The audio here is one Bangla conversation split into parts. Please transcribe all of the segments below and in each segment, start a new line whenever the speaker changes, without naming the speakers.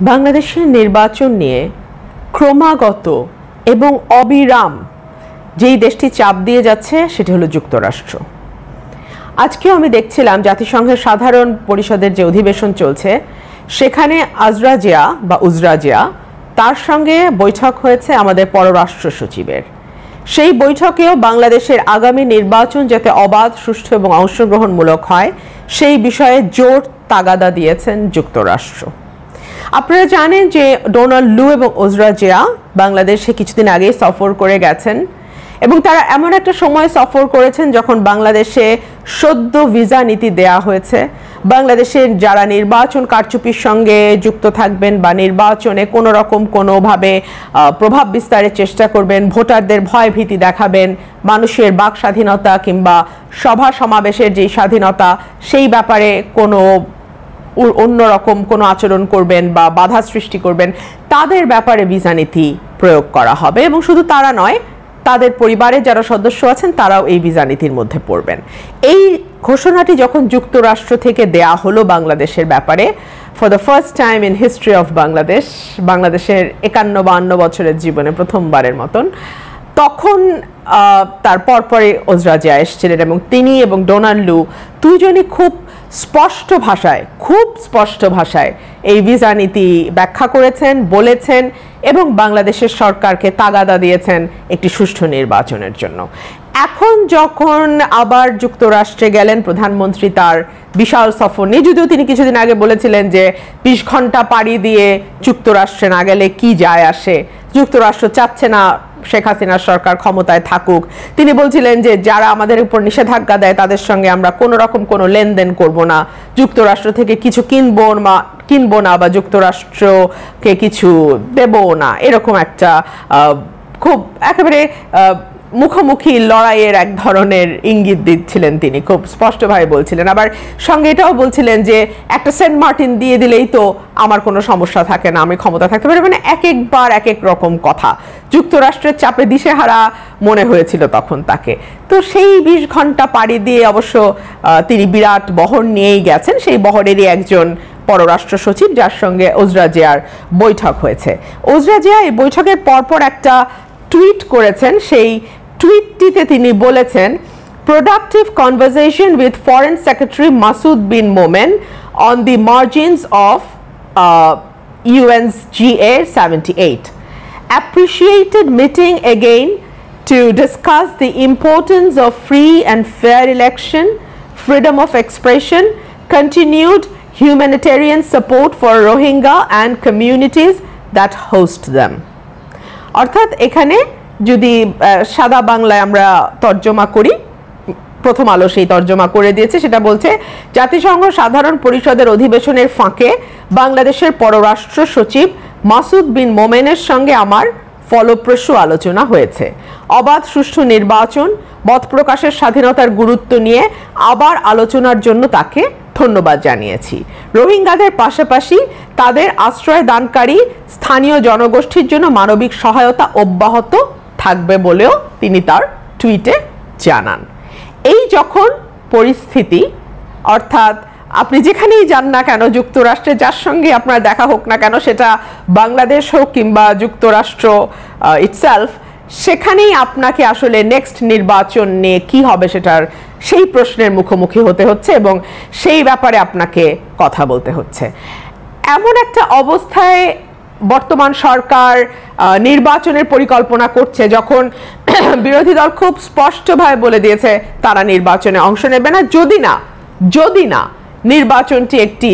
বাংলাদেশের নির্বাচন নিয়ে ক্রমাগত এবং অবিরাম যেই দেশটি চাপ দিয়ে যাচ্ছে সেটি হলো যুক্তরাষ্ট্র। আজকেও আমি দেখছিলাম জাতিসংঘের সাধারণ পরিষদের যে অধিবেশন চলছে সেখানে উজরা জিয়া তার সঙ্গে বৈঠক হয়েছে আমাদের পররাষ্ট্র সচিবের। সেই বৈঠকেও বাংলাদেশের আগামী নির্বাচন যাতে অবাধ, সুষ্ঠু এবং অংশগ্রহণমূলক হয় সেই বিষয়ে জোর তাগাদা দিয়েছেন যুক্তরাষ্ট্র। আপনারা জানেন যে ডোনাল্ড লু এবং উজরা জিয়া বাংলাদেশে কিছুদিন আগেই সফর করে গেছেন এবং তারা এমন একটা সময় সফর করেছেন যখন বাংলাদেশে সদ্য ভিসা নীতি দেয়া হয়েছে। বাংলাদেশের যারা নির্বাচন কারচুপির সঙ্গে যুক্ত থাকবেন বা নির্বাচনে কোনো রকম কোনোভাবে প্রভাব বিস্তারের চেষ্টা করবেন, ভোটারদের ভয় ভীতি দেখাবেন, মানুষের বাক স্বাধীনতা কিংবা সভা সমাবেশের যেই স্বাধীনতা সেই ব্যাপারে কোনো অন্যরকম কোনো আচরণ করবেন বা বাধা সৃষ্টি করবেন, তাদের ব্যাপারে ভিসা নীতি প্রয়োগ করা হবে এবং শুধু তারা নয়, তাদের পরিবারের যারা সদস্য আছেন তারাও এই ভিসা নীতির মধ্যে পড়বেন। এই ঘোষণাটি যখন যুক্তরাষ্ট্র থেকে দেয়া হলো বাংলাদেশের ব্যাপারে, for the first time in history of বাংলাদেশের 51-52 বছরের জীবনে প্রথমবারের মতন, তখন তার পরপরে উজরা জিয়া এসেছিলেন এবং তিনি এবং ডোনাল্ড লু দুইজনই খুব স্পষ্ট ভাষায় এই ভিসা নীতি ব্যাখ্যা করেছেন, বলেছেন এবং বাংলাদেশের সরকারকে তাগাদা দিয়েছেন একটি সুষ্ঠু নির্বাচনের জন্য। এখন যখন আবার যুক্তরাষ্ট্রে গেলেন প্রধানমন্ত্রী তার বিশাল সফর নিয়ে, যদিও তিনি কিছুদিন আগে বলেছিলেন যে 20 ঘন্টা পাড়ি দিয়ে যুক্তরাষ্ট্রে না গেলে কি যায় আসে, যুক্তরাষ্ট্র চাচ্ছে না শেখ হাসিনার সরকার ক্ষমতায় থাকুক। তিনি বলছিলেন যে যারা আমাদের উপর নিষেধাজ্ঞা দেয় তাদের সঙ্গে আমরা কোনো রকম কোনো লেনদেন করব না, যুক্তরাষ্ট্র থেকে কিছু কিনবো না বা যুক্তরাষ্ট্রকে কিছু দেবো না, এরকম একটা খুব একেবারে মুখোমুখি লড়াইয়ের এক ধরনের ইঙ্গিত দিচ্ছিলেন। তিনি খুব স্পষ্টভাবে বলছিলেন, আবার সঙ্গে এটাও বলছিলেন যে একটা সেন্ট মার্টিন দিয়ে দিলেই তো আমার কোনো সমস্যা থাকে না, আমি ক্ষমতা থাকতে পারি। মানে একবার এক এক রকম কথা, যুক্তরাষ্ট্রের চাপে দিশেহারা মনে হয়েছিল তখন তাকে। তো সেই 20 ঘন্টা পাড়ি দিয়ে অবশ্য তিনি বিরাট বহর নিয়েই গেছেন, সেই বহরেরই একজন পররাষ্ট্র সচিব যার সঙ্গে উজরা জিয়ার বৈঠক হয়েছে। উজরা জিয়া এই বৈঠকের পরপর একটা টুইট করেছেন, সেই টুইটটিতে তিনি বলেছেন, productive conversation with foreign secretary Masud bin Momen on the margins of UNGA 78. Appreciated meeting again to discuss the importance of free and fair election, freedom of expression, continued humanitarian support for Rohingya and communities that host them. অর্থাৎ এখানে যদি সাদা বাংলায় আমরা তর্জমা করি, প্রথম আলো সেই তর্জমা করে দিয়েছে, সেটা বলছে জাতিসংঘ সাধারণ পরিষদের অধিবেশনের ফাঁকে বাংলাদেশের পররাষ্ট্র সচিব মাসুদ বিন মোমেনের সঙ্গে আমার ফলপ্রসূ আলোচনা হয়েছে। অবাধ সুষ্ঠু নির্বাচন, মত প্রকাশের স্বাধীনতার গুরুত্ব নিয়ে আবার আলোচনার জন্য তাকে ধন্যবাদ জানিয়েছি। রোহিঙ্গাদের পাশাপাশি তাদের আশ্রয় দানকারী স্থানীয় জনগোষ্ঠীর জন্য মানবিক সহায়তা অব্যাহত থাকবে বলেও তিনি তার টুইটে জানান। এই যখন পরিস্থিতি, অর্থাৎ আপনি যেখানেই যান না কেন, যুক্তরাষ্ট্রে যার সঙ্গে আপনার দেখা হোক না কেন, সেটা বাংলাদেশ হোক কিংবা যুক্তরাষ্ট্র ইটসেলফ, সেখানেই আপনাকে আসলে নেক্সট নির্বাচন নিয়ে কি হবে সেই প্রশ্নের মুখোমুখি হতে হচ্ছে এবং সেই ব্যাপারে আপনাকে কথা বলতে হচ্ছে। এমন একটা অবস্থায় বর্তমান সরকার নির্বাচনের পরিকল্পনা করছে যখন বিরোধী দল খুব স্পষ্টভাবে বলে দিয়েছে তারা নির্বাচনে অংশ নেবে না যদি না নির্বাচনটি একটি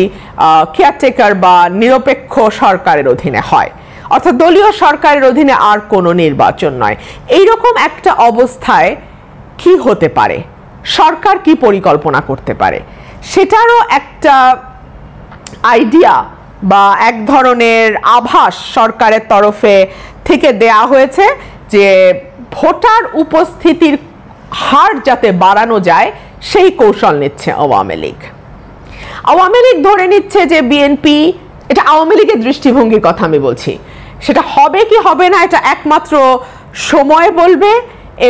কেয়ারটেকার বা নিরপেক্ষ সরকারের অধীনে হয়, অর্থাৎ দলীয় সরকারের অধীনে আর কোনো নির্বাচন নয়। এইরকম একটা অবস্থায় কি হতে পারে, সরকার কি পরিকল্পনা করতে পারে, সেটারও একটা আইডিয়া বা এক ধরনের আভাস সরকারের তরফে থেকে দেয়া হয়েছে যে ভোটার উপস্থিতির হার যাতে বাড়ানো যায় সেই কৌশল নিচ্ছে আওয়ামী লীগ। ধরে নিচ্ছে যে বিএনপি, এটা আওয়ামী লীগের দৃষ্টিভঙ্গির কথা আমি বলছি, সেটা হবে কি হবে না এটা একমাত্র সময় বলবে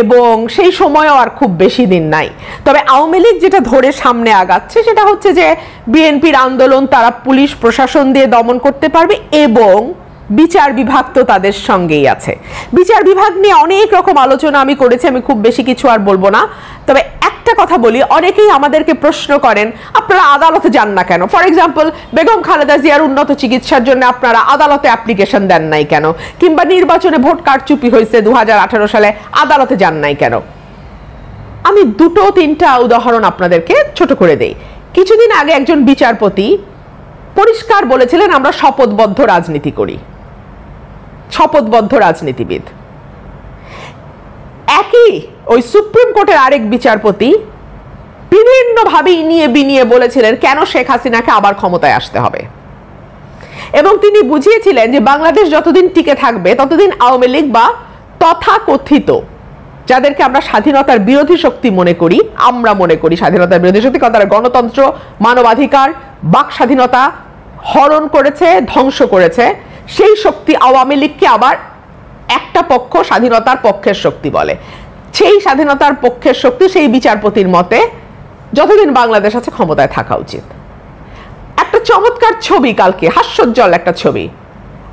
এবং সেই সময়ও আর খুব বেশি দিন নাই। তবে আওয়ামী লীগ যেটা ধরে সামনে আগাচ্ছে সেটা হচ্ছে যে বিএনপির আন্দোলন তারা পুলিশ প্রশাসন দিয়ে দমন করতে পারবে এবং বিচার বিভাগ তো তাদের সঙ্গেই আছে। বিচার বিভাগ নিয়ে অনেক রকম আলোচনা আমি করেছি, আমি খুব বেশি কিছু আর বলবো না। তবে একটা কথা বলি, অনেকেই আমাদেরকে প্রশ্ন করেন আপনারা আদালতে যান না কেন। ফর এক্সাম্পল, বেগম খালেদা জিয়ার উন্নত চিকিৎসার জন্য আপনারা আদালতে অ্যাপ্লিকেশন দেন নাই কেন, কিংবা নির্বাচনে ভোট কারচুপি হয়েছে 2018 সালে, আদালতে যান নাই কেন। আমি দুটো তিনটা উদাহরণ আপনাদেরকে ছোট করে দেই। কিছুদিন আগে একজন বিচারপতি পরিষ্কার বলেছিলেন আমরা শপথবদ্ধ রাজনীতি করি, শপথবদ্ধ রাজনীতিবিদ। একই ওই সুপ্রিম কোর্টের আরেক বিচারপতি বিভিন্নভাবে ইনিয়ে বিনিয়ে বলেছিলেন কেন শেখ হাসিনাকে আবার ক্ষমতায় আসতে হবে, এবং তিনি বুঝিয়েছিলেন যে বাংলাদেশ যতদিন টিকে থাকবে ততদিন আওয়ামী লীগ বা তথাকথিত যাদেরকে আমরা স্বাধীনতার বিরোধী শক্তি মনে করি, আমরা মনে করি স্বাধীনতার বিরোধী শক্তি, কারণ তারা গণতন্ত্র, মানবাধিকার, বাক স্বাধীনতা হরণ করেছে, ধ্বংস করেছে, সেই শক্তি আওয়ামী লীগকে আবার একটা পক্ষ স্বাধীনতার পক্ষের শক্তি বলে। সেই স্বাধীনতার পক্ষের শক্তি সেই বিচারপতির মতে যতদিন বাংলাদেশ আছে ক্ষমতায় থাকা উচিত। একটা চমৎকার ছবি কালকে, হাস্যোজ্জ্বল একটা ছবি,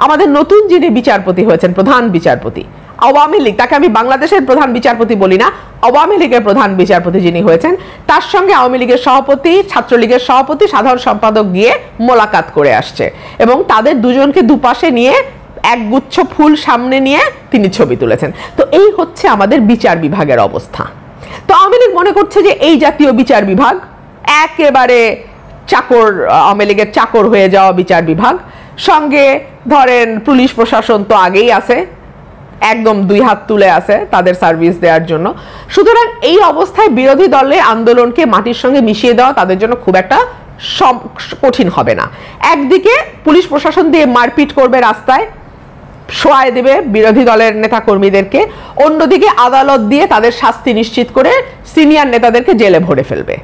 আমাদের নতুন যিনি বিচারপতি হয়েছেন, প্রধান বিচারপতি আওয়ামী লীগ, তাকে আমি বাংলাদেশের প্রধান বিচারপতি বলি না, আওয়ামী লীগের প্রধান বিচারপতি যিনি হয়েছেন, তার সঙ্গে আওয়ামী লীগের সভাপতি, ছাত্রলীগের সভাপতি, সাধারণ সম্পাদক গিয়ে মোলাকাত করে আসছে এবং তাদের দুজনকে দুপাশে নিয়ে একগুচ্ছ ফুল সামনে নিয়ে তিনি ছবি তুলেছেন। তো এই হচ্ছে আমাদের বিচার বিভাগের অবস্থা। তো আওয়ামী লীগ মনে করছে যে এই জাতীয় বিচার বিভাগ একেবারে চাকর, আওয়ামী লীগের চাকর হয়ে যাওয়া বিচার বিভাগ, সঙ্গে ধরেন পুলিশ প্রশাসন তো আগেই আছে, একদম দুই হাত তুলে আছে তাদের সার্ভিস দেওয়ার জন্য। সুতরাং এই অবস্থায় বিরোধী দলের আন্দোলনকে মাটির সঙ্গে মিশিয়ে দেওয়া তাদের জন্য খুব একটা কঠিন হবে না। একদিকে পুলিশ প্রশাসন দিয়ে মারপিট করবে, রাস্তায় শোয়ায় দেবে বিরোধী দলের নেতা কর্মীদেরকে, অন্যদিকে আদালত দিয়ে তাদের শাস্তি নিশ্চিত করে সিনিয়র নেতাদেরকে জেলে ভরে ফেলবে।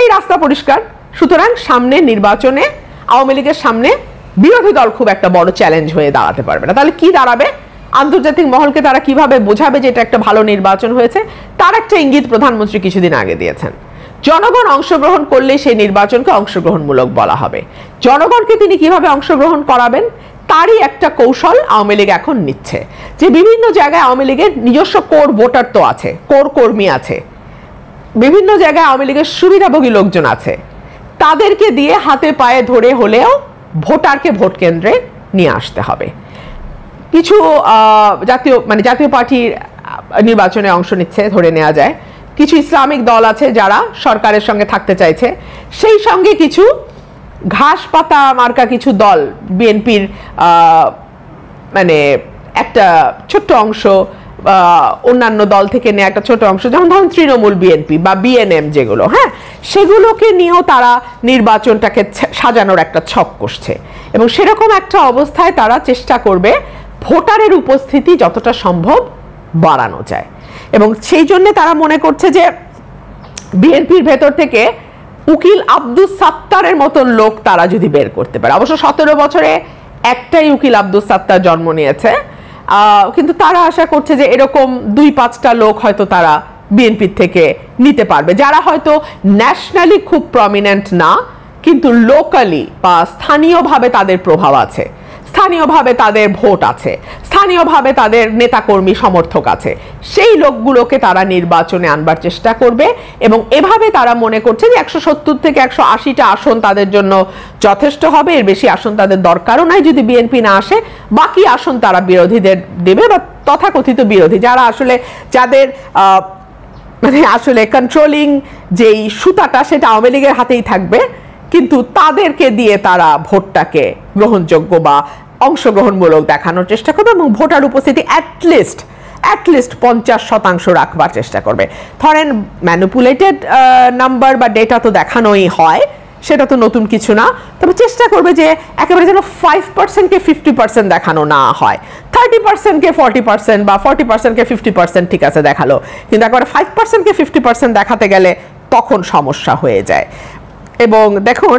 এই রাস্তা পরিষ্কার। সুতরাং সামনে নির্বাচনে আওয়ামী লীগের সামনে বিরোধী দল খুব একটা বড় চ্যালেঞ্জ হয়ে দাঁড়াতে পারবে না। তাহলে কি দাঁড়াবে? আন্তর্জাতিক মহলকে তারা কিভাবে বোঝাবে যে এটা একটা ভালো নির্বাচন হয়েছে? তার একটা ইঙ্গিত প্রধানমন্ত্রী কিছুদিন আগে দিয়েছেন। জনগণ অংশগ্রহণ করলে সেই নির্বাচনকে অংশগ্রহণমূলক বলা হবে। জনগণকে তিনি কিভাবে অংশগ্রহণ করাবেন তারই একটা কৌশল আওয়ামী লীগ এখন নিচ্ছে, যে বিভিন্ন জায়গায় আওয়ামী লীগের নিজস্ব কোর ভোটার তো আছে, কোর কর্মী আছে, বিভিন্ন জায়গায় আওয়ামী লীগের সুবিধাভোগী লোকজন আছে, তাদেরকে দিয়ে হাতে পায়ে ধরে হলেও ভোটারকে ভোট কেন্দ্রে নিয়ে আসতে হবে। কিছু জাতীয় পার্টির নির্বাচনে অংশ নিচ্ছে ধরে নেওয়া যায়, কিছু ইসলামিক দল আছে যারা সরকারের সঙ্গে থাকতে চাইছে, সেই সঙ্গে কিছু ঘাস পাতা মার্কা কিছু দল, বিএনপির মানে একটা ছোট্ট অংশ, অন্যান্য দল থেকে নেওয়া একটা ছোট অংশ, যেমন ধরুন তৃণমূল বিএনপি বা বিএনএম যেগুলো, হ্যাঁ, সেগুলোকে নিয়েও তারা নির্বাচনটাকে সাজানোর একটা ছক কষছে এবং সেরকম একটা অবস্থায় তারা চেষ্টা করবে ভোটারের উপস্থিতি যতটা সম্ভব বাড়ানো যায়। এবং সেই জন্য তারা মনে করছে যে বিএনপির ভেতর থেকে উকিল আব্দুস সাত্তারের মতন লোক তারা যদি বের করতে পারে। অবশ্য 17 বছরে একটাই উকিল আব্দুস সাত্তার জন্ম নিয়েছে, কিন্তু তারা আশা করছে যে এরকম 2-5টা লোক হয়তো তারা বিএনপির থেকে নিতে পারবে, যারা হয়তো ন্যাশনালি খুব প্রমিনেন্ট না, কিন্তু লোকালি বা স্থানীয়ভাবে তাদের প্রভাব আছে, স্থানীয়ভাবে তাদের ভোট আছে, স্থানীয়ভাবে তাদের নেতাকর্মী সমর্থক আছে, সেই লোকগুলোকে তারা নির্বাচনে আনবার চেষ্টা করবে। এবং এভাবে তারা মনে করছে যে 170 থেকে 180টা আসন তাদের জন্য যথেষ্ট হবে, এর বেশি আসন তাদের দরকারও নাই যদি বিএনপি না আসে। বাকি আসন তারা বিরোধীদের দেবে, বা তথাকথিত বিরোধী যারা আসলে যাদের মানে আসলে কন্ট্রোলিং যেই সুতাটা সেটা আওয়ামী লীগের হাতেই থাকবে, কিন্তু তাদেরকে দিয়ে তারা ভোটটাকে গ্রহণযোগ্য বা অংশগ্রহণমূলক দেখানোর চেষ্টা করবে এবং ভোটার উপস্থিতি অ্যাটলিস্ট 50% রাখবার চেষ্টা করবে। ধরেন ম্যানিপুলেটেড নাম্বার বা ডেটা তো দেখানোই হয়, সেটা তো নতুন কিছু না, তবে চেষ্টা করবে যে একেবারে যেন 5%কে 50% দেখানো না হয়, 30%কে 40% বা 40%কে 50% ঠিক আছে দেখালো, কিন্তু একেবারে 5%কে 50% দেখাতে গেলে তখন সমস্যা হয়ে যায়। এবং দেখুন,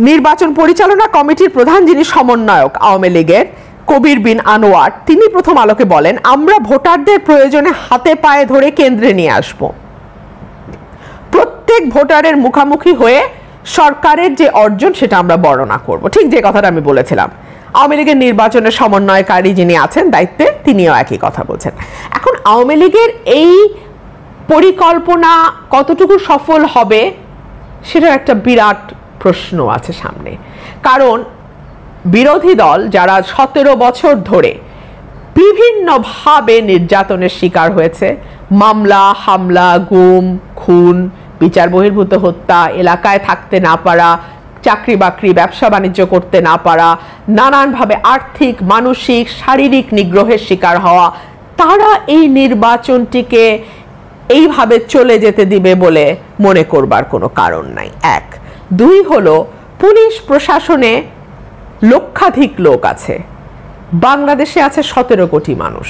নির্বাচন পরিচালনা কমিটির প্রধান যিনি সমন্বয়ক আওয়ামী লীগের, কবির বিন আনোয়ার তিনি প্রথম আলোকে বলেন, আমরা ভোটারদের প্রয়োজনে হাতে পায়ে ধরে কেন্দ্রে নিয়ে আসব, প্রত্যেক ভোটারের মুখামুখি হয়ে সরকারের যে অর্জন সেটা আমরা বর্ণনা করব। ঠিক যে কথাটা আমি বলেছিলাম, আওয়ামী লীগের নির্বাচনের সমন্বয়কারী যিনি আছেন দায়িত্বে তিনিও একই কথা বলছেন। এখন আওয়ামী লীগের এই পরিকল্পনা কতটুকু সফল হবে সেটার একটা বিরাট প্রশ্ন আছে সামনে। কারণ বিরোধী দল যারা 17 বছর ধরে বিভিন্নভাবে নির্যাতনের শিকার হয়েছে, মামলা হামলা, গুম খুন, বিচার বহির্ভূত হত্যা, এলাকায় থাকতে না পারা, চাকরি বাকরি ব্যবসা বাণিজ্য করতে না পারা, নানানভাবে আর্থিক মানসিক শারীরিক নিগ্রহের শিকার হওয়া, তারা এই নির্বাচনটিকে এইভাবে চলে যেতে দিবে বলে মনে করবার কোনো কারণ নাই। এক। দুই হলো, পুলিশ প্রশাসনে লক্ষাধিক লোক আছে, বাংলাদেশে আছে 17 কোটি মানুষ।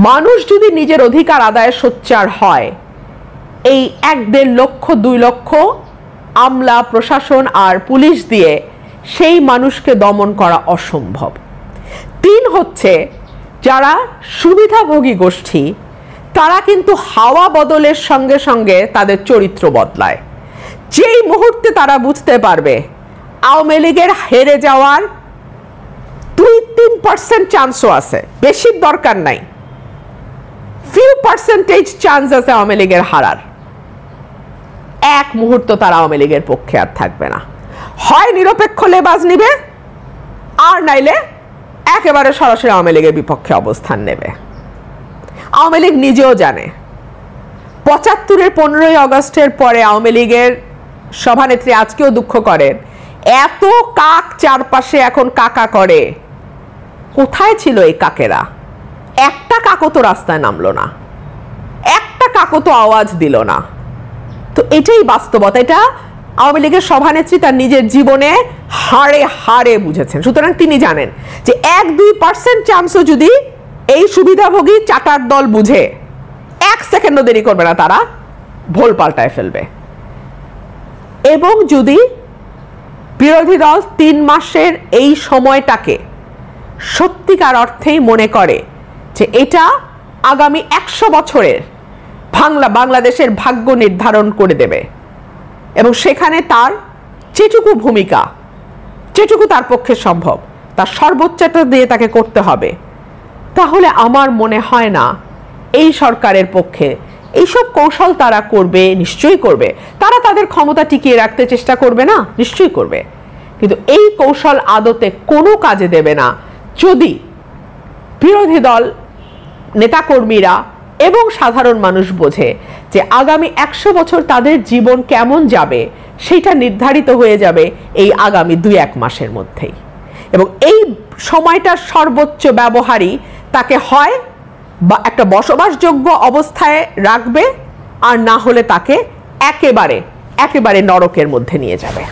মানুষ যদি নিজের অধিকার আদায়ে সোচ্চার হয়, এই 1-1.5 লক্ষ 2 লক্ষ আমলা প্রশাসন আর পুলিশ দিয়ে সেই মানুষকে দমন করা অসম্ভব। 3 হচ্ছে, যারা সুবিধাভোগী গোষ্ঠী তারা কিন্তু হাওয়া বদলের সঙ্গে সঙ্গে তাদের চরিত্র বদলায়। যেই মুহূর্তে তারা বুঝতে পারবে আওয়ামী লীগের হেরে যাওয়ার 2-3% চান্সও আছে, বেশির দরকার নাই, ফিউ পার্সেন্টেজ চান্স আছে আওয়ামী লীগের হারার, এক মুহূর্ত তারা আওয়ামী লীগের পক্ষে আর থাকবে না। হয় নিরপেক্ষ লেবাজ নিবে, আর নাইলে একেবারে সরাসরি আওয়ামী লীগের বিপক্ষে অবস্থান নেবে। আওয়ামী লীগ নিজেও জানে 75-এর 15ই আগস্টের পরে আওয়ামী লীগের সভানেত্রী আজকেও দুঃখ করেন, এত কাক চারপাশে এখন কাকা করে, কোথায় ছিল এই কাকেরা? একটা কাকও তো রাস্তায় নামলো না, একটা কাকও তো আওয়াজ দিল না। তো এটাই বাস্তবতা, এটা আওয়ামী লীগের সভানেত্রী তার নিজের জীবনে হাড়ে হাড়ে বুঝেছেন। সুতরাং তিনি জানেন যে 1-2% চান্সও যদি এই সুবিধাভোগী চাটার দল বুঝে, 1 সেকেন্ডও দেরি করবে না, তারা ভোল পাল্টায় ফেলবে। এবং যদি বিরোধী দল 3 মাসের এই সময়টাকে সত্যিকার অর্থেই মনে করে যে এটা আগামী 100 বছরের বাংলাদেশের ভাগ্য নির্ধারণ করে দেবে, এবং সেখানে তার যেটুকু ভূমিকা, যেটুকু তার পক্ষে সম্ভব, তার সর্বোচ্চটা দিয়ে তাকে করতে হবে, তাহলে আমার মনে হয় না এই সরকারের পক্ষে এইসব কৌশল তারা করবে। নিশ্চয়ই করবে, তারা তাদের ক্ষমতা টিকিয়ে রাখতে চেষ্টা করবে না, নিশ্চয়ই করবে, কিন্তু এই কৌশল আদতে কোনো কাজে দেবে না যদি বিরোধী দল নেতাকর্মীরা এবং সাধারণ মানুষ বোঝে যে আগামী 100 বছর তাদের জীবন কেমন যাবে সেটা নির্ধারিত হয়ে যাবে এই আগামী 2-1 মাসের মধ্যেই। এবং এই সময়টার সর্বোচ্চ ব্যবহারই তাকে হয় বা একটা বসবাসযোগ্য অবস্থায় রাখবে, আর না হলে তাকে একেবারে নরকের মধ্যে নিয়ে যাবে।